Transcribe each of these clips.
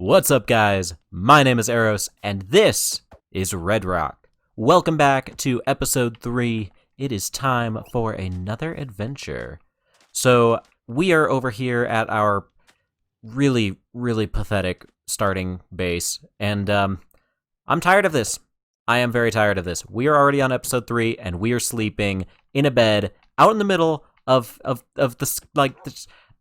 What's up, guys? My name is Eros, and this is Redrock. Welcome back to episode 3. It is time for another adventure. So, we are over here at our really pathetic starting base, and I'm tired of this. I am very tired of this. We are already on episode 3, and we are sleeping in a bed out in the middle of this,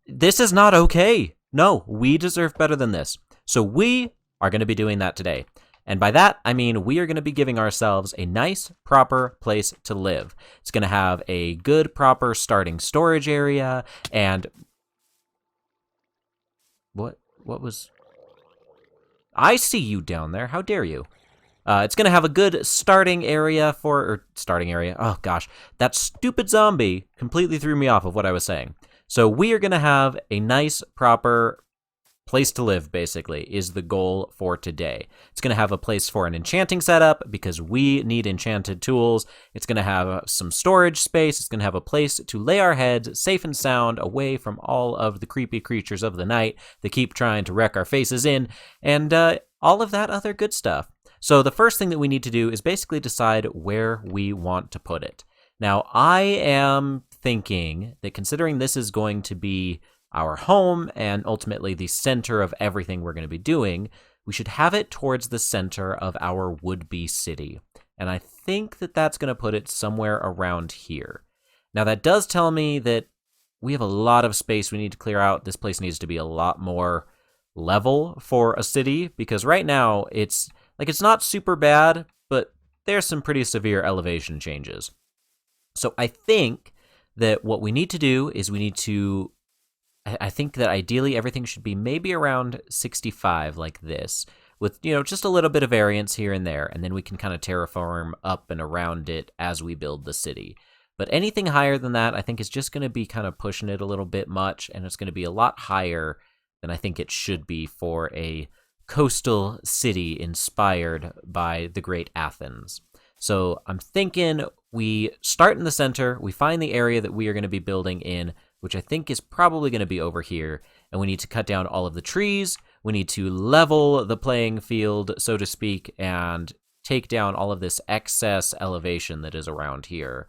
this is not okay. No, we deserve better than this. So we are going to be doing that today. And by that, I mean we are going to be giving ourselves a nice, proper place to live. It's going to have a good, proper starting storage area, and... What was... I see you down there. How dare you? It's going to have a good starting area oh gosh, that stupid zombie completely threw me off of what I was saying. So we are going to have a nice, proper place to live, basically, is the goal for today. It's going to have a place for an enchanting setup because we need enchanted tools. It's going to have some storage space. It's going to have a place to lay our heads safe and sound away from all of the creepy creatures of the night that keep trying to wreck our faces in, and all of that other good stuff. So the first thing that we need to do is basically decide where we want to put it. Now, I am thinking that considering this is going to be our home and ultimately the center of everything we're going to be doing, we should have it towards the center of our would-be city. And I think that that's going to put it somewhere around here. Now, that does tell me that we have a lot of space we need to clear out. This place needs to be a lot more level for a city, because right now it's not super bad, but there's some pretty severe elevation changes. So I think that what we need to do is I think that ideally everything should be maybe around 65 like this, with, just a little bit of variance here and there, and then we can kind of terraform up and around it as we build the city. But anything higher than that, I think, is just going to be kind of pushing it a little bit much, and it's going to be a lot higher than I think it should be for a coastal city inspired by the great Athens. So I'm thinking we start in the center, we find the area that we are going to be building in, which I think is probably going to be over here, and we need to cut down all of the trees, we need to level the playing field, so to speak, and take down all of this excess elevation that is around here,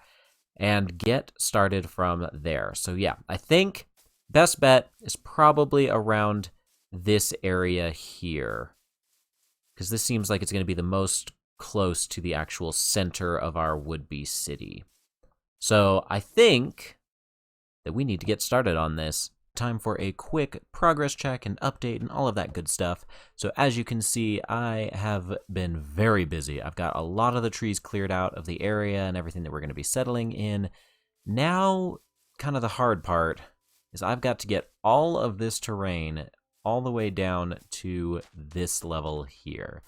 and get started from there. So yeah, I think best bet is probably around this area here, because this seems like it's going to be the most close to the actual center of our would-be city. So I think that we need to get started on this. Time for a quick progress check and update and all of that good stuff. So as you can see, I have been very busy. I've got a lot of the trees cleared out of the area and everything that we're going to be settling in. Now, kind of the hard part is I've got to get all of this terrain all the way down to this level here.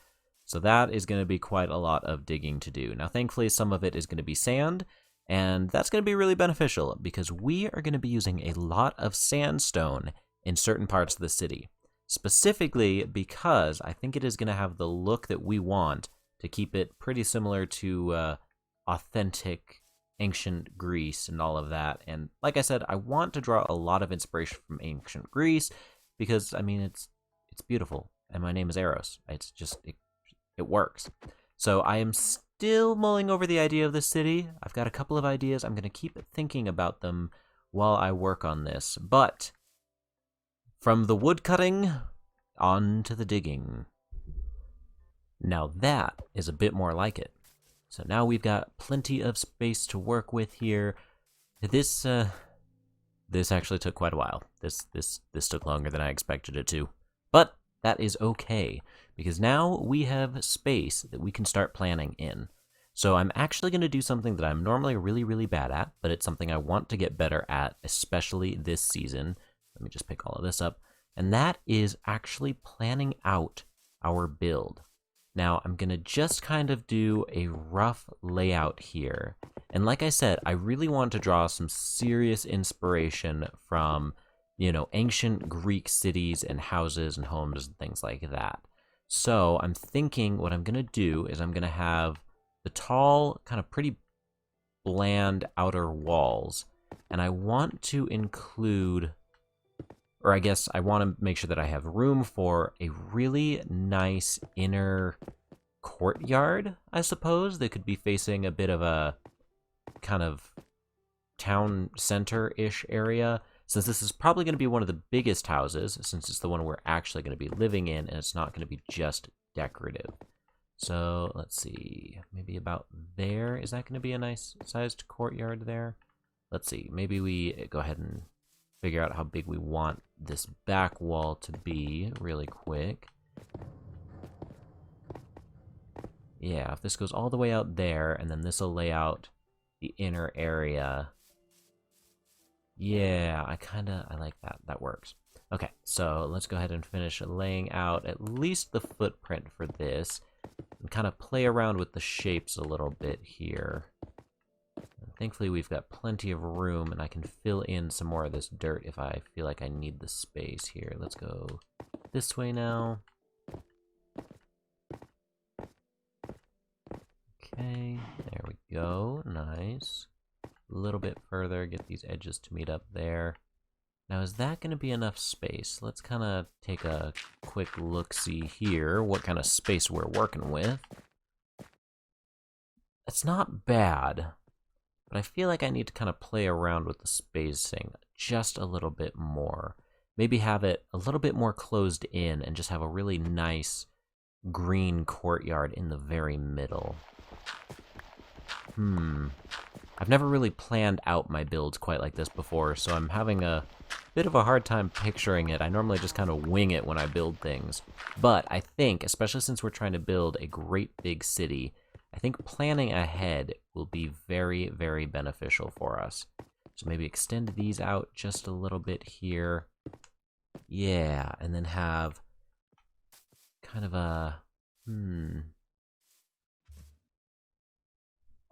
So that is going to be quite a lot of digging to do. Now, thankfully, some of it is going to be sand, and that's going to be really beneficial because we are going to be using a lot of sandstone in certain parts of the city. Specifically because I think it is going to have the look that we want to keep it pretty similar to authentic ancient Greece and all of that. And like I said, I want to draw a lot of inspiration from ancient Greece because, I mean, it's beautiful. And my name is Eros. It's just... It works. So I am still mulling over the idea of the city. I've got a couple of ideas. I'm going to keep thinking about them while I work on this. But from the wood cutting on to the digging. Now that is a bit more like it. So now we've got plenty of space to work with here. This actually took quite a while. This took longer than I expected it to. But that is okay, because now we have space that we can start planning in. So I'm actually going to do something that I'm normally really bad at, but it's something I want to get better at, especially this season. Let me just pick all of this up. And that is actually planning out our build. Now, I'm going to just kind of do a rough layout here. And like I said, I really want to draw some serious inspiration from ancient Greek cities and houses and homes and things like that. So I'm thinking what I'm going to do is I'm going to have the tall, kind of pretty bland outer walls, and I want to include or I guess I want to make sure that I have room for a really nice inner courtyard, I suppose, that could be facing a bit of a kind of town center-ish area, since this is probably going to be one of the biggest houses, since it's the one we're actually going to be living in, and it's not going to be just decorative. So let's see, maybe about there. Is that going to be a nice sized courtyard there? Let's see, maybe we go ahead and figure out how big we want this back wall to be really quick. Yeah, if this goes all the way out there, and then this will lay out the inner area. Yeah, I like that. That works. Okay, so let's go ahead and finish laying out at least the footprint for this, and kind of play around with the shapes a little bit here. And thankfully, we've got plenty of room, and I can fill in some more of this dirt if I feel like I need the space here. Let's go this way now. Okay, there we go. Nice. A little bit further, get these edges to meet up there. Now, is that going to be enough space? Let's kind of take a quick look-see here, what kind of space we're working with. It's not bad, but I feel like I need to kind of play around with the spacing just a little bit more. Maybe have it a little bit more closed in and just have a really nice green courtyard in the very middle. I've never really planned out my builds quite like this before, so I'm having a bit of a hard time picturing it. I normally just kind of wing it when I build things. But I think, especially since we're trying to build a great big city, I think planning ahead will be very, very beneficial for us. So maybe extend these out just a little bit here. Yeah, and then have kind of a...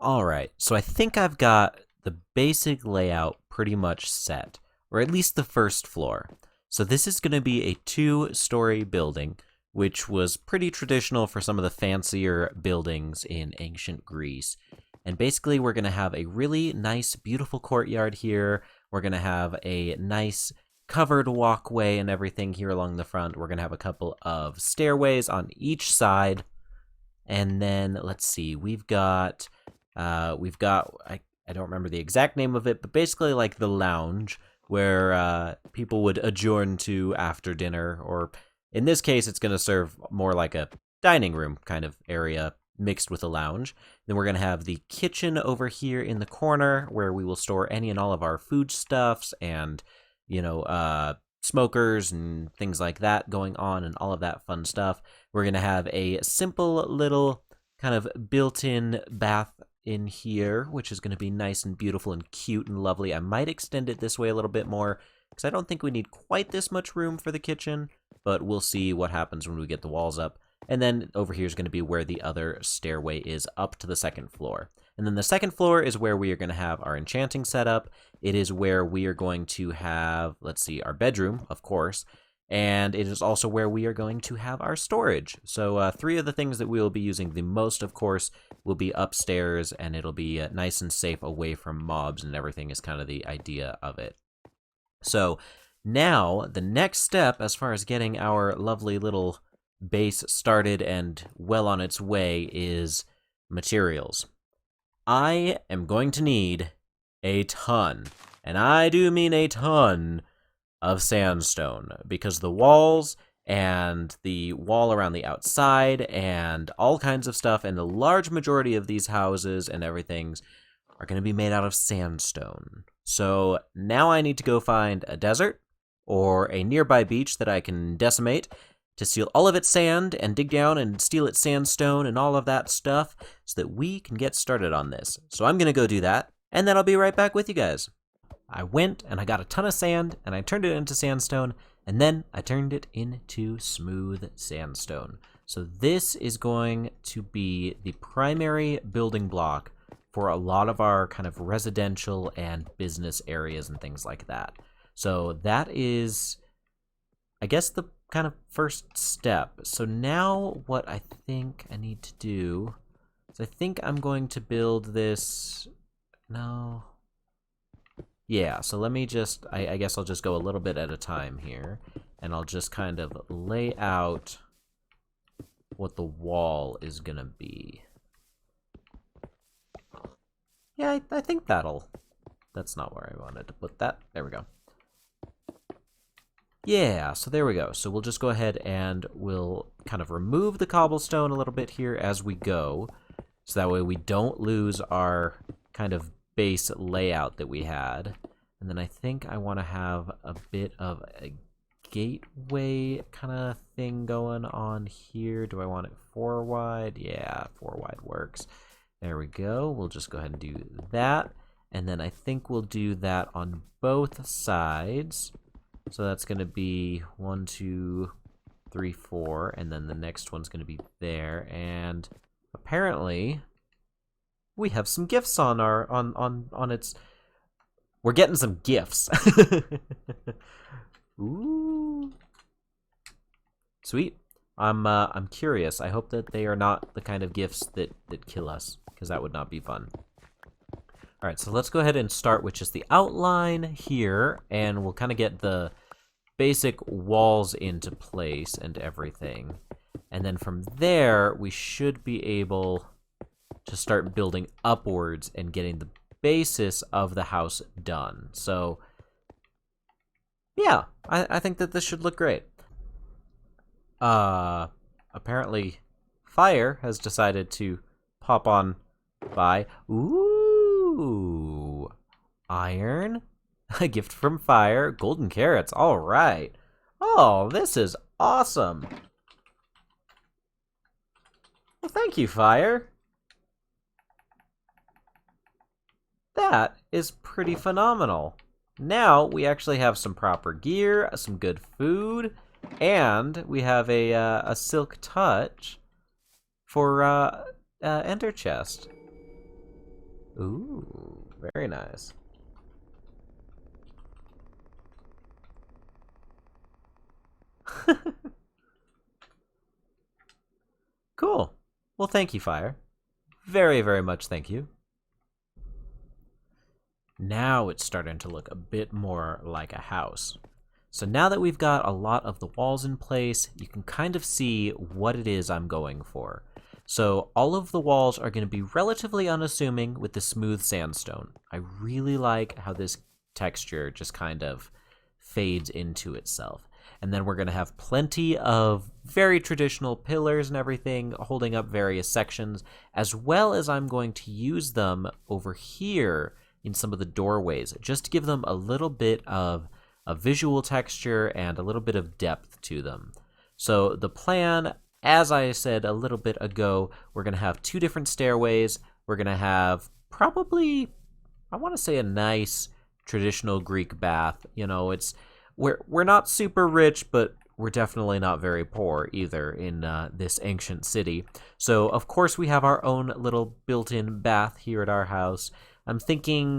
Alright, so I think I've got the basic layout pretty much set, or at least the first floor. So this is going to be a 2-story building, which was pretty traditional for some of the fancier buildings in ancient Greece. And basically we're going to have a really nice, beautiful courtyard here. We're going to have a nice covered walkway and everything here along the front. We're going to have a couple of stairways on each side. And then, let's see, we've got I don't remember the exact name of it, but basically like the lounge where people would adjourn to after dinner, or in this case, it's going to serve more like a dining room kind of area mixed with a lounge. Then we're going to have the kitchen over here in the corner where we will store any and all of our foodstuffs and, smokers and things like that going on and all of that fun stuff. We're going to have a simple little kind of built-in bath in here, which is going to be nice and beautiful and cute and lovely. I might extend it this way a little bit more because I don't think we need quite this much room for the kitchen, but we'll see what happens when we get the walls up. And then over here is going to be where the other stairway is up to the second floor. And then the second floor is where we are going to have our enchanting setup. It is where we are going to have, let's see, our bedroom, of course. And it is also where we are going to have our storage. So 3 of the things that we will be using the most, of course, will be upstairs, and it'll be nice and safe away from mobs and everything is kind of the idea of it. So now the next step as far as getting our lovely little base started and well on its way is materials. I am going to need a ton, and I do mean a ton, of sandstone, because the walls and the wall around the outside and all kinds of stuff and the large majority of these houses and everything's are going to be made out of sandstone. So now I need to go find a desert or a nearby beach that I can decimate to steal all of its sand and dig down and steal its sandstone and all of that stuff so that we can get started on this. So I'm going to go do that, and then I'll be right back with you guys. I went and I got a ton of sand and I turned it into sandstone, and then I turned it into smooth sandstone. So this is going to be the primary building block for a lot of our kind of residential and business areas and things like that. So that is, I guess, the kind of first step. So now what I think I need to do is I think I'm going to build this. No. Yeah, so let me just, I guess I'll just go a little bit at a time here, and I'll just kind of lay out what the wall is gonna be. Yeah, I think that's not where I wanted to put that. There we go. Yeah, so there we go. So we'll just go ahead and we'll kind of remove the cobblestone a little bit here as we go, so that way we don't lose our kind of base layout that we had. And then I think I want to have a bit of a gateway kind of thing going on here. Do I want it 4 wide? Yeah, 4 wide works. There we go. We'll just go ahead and do that. And then I think we'll do that on both sides. So that's going to be 1, 2, 3, 4, and then the next one's going to be there. And apparently, we have some gifts on our on its. We're getting some gifts. Ooh, sweet. I'm curious. I hope that they are not the kind of gifts that kill us, because that would not be fun. All right, so let's go ahead and start with just the outline here, and we'll kind of get the basic walls into place and everything. And then from there, we should be able to start building upwards and getting the basis of the house done. So, yeah, I think that this should look great. Apparently, Fire has decided to pop on by. Ooh, iron, a gift from Fire, golden carrots. All right. Oh, this is awesome. Well, thank you, Fire. That is pretty phenomenal. Now we actually have some proper gear, some good food, and we have a silk touch for ender chest. Ooh, very nice. Cool. Well, thank you, Fire. Very, very much thank you. Now it's starting to look a bit more like a house. So now that we've got a lot of the walls in place, you can kind of see what it is I'm going for. So all of the walls are going to be relatively unassuming with the smooth sandstone. I really like how this texture just kind of fades into itself. And then we're going to have plenty of very traditional pillars and everything holding up various sections, as well as I'm going to use them over here in some of the doorways, just to give them a little bit of a visual texture and a little bit of depth to them. So the plan, as I said a little bit ago, we're going to have 2 different stairways. We're going to have probably, I want to say, a nice traditional Greek bath. You know, we're not super rich, but we're definitely not very poor either in this ancient city. So of course we have our own little built-in bath here at our house. I'm thinking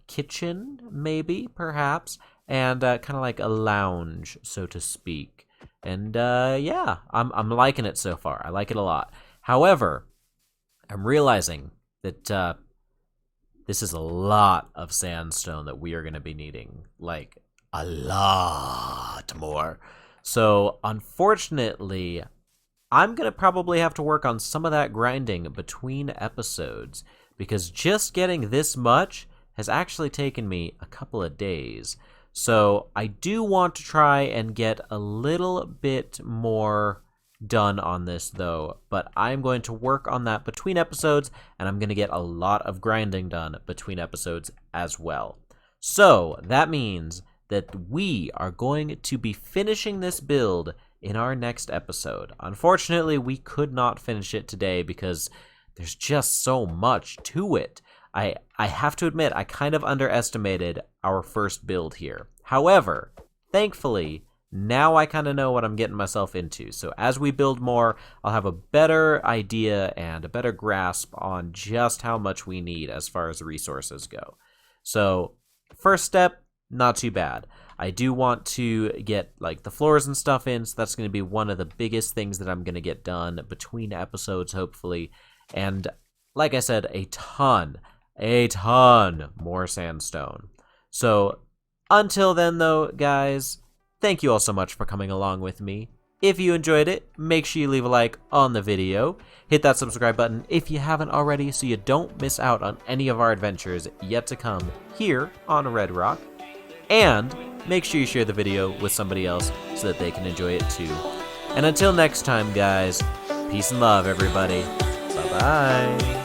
kitchen, maybe, perhaps, and kind of like a lounge, so to speak. And yeah, I'm liking it so far. I like it a lot. However, I'm realizing that this is a lot of sandstone that we are going to be needing, like a lot more. So unfortunately, I'm going to probably have to work on some of that grinding between episodes, because just getting this much has actually taken me a couple of days. So I do want to try and get a little bit more done on this, though, but I'm going to work on that between episodes, and I'm going to get a lot of grinding done between episodes as well. So that means that we are going to be finishing this build in our next episode. Unfortunately, we could not finish it today because there's just so much to it. I have to admit, I kind of underestimated our first build here. However, thankfully, now I kind of know what I'm getting myself into. So as we build more, I'll have a better idea and a better grasp on just how much we need as far as resources go. So first step, not too bad. I do want to get like the floors and stuff in, so that's going to be one of the biggest things that I'm going to get done between episodes, hopefully. And like I said, a ton more sandstone. So until then though, guys, thank you all so much for coming along with me. If you enjoyed it, make sure you leave a like on the video. Hit that subscribe button if you haven't already so you don't miss out on any of our adventures yet to come here on Redrock. And make sure you share the video with somebody else so that they can enjoy it too. And until next time, guys, peace and love, everybody. Bye-bye.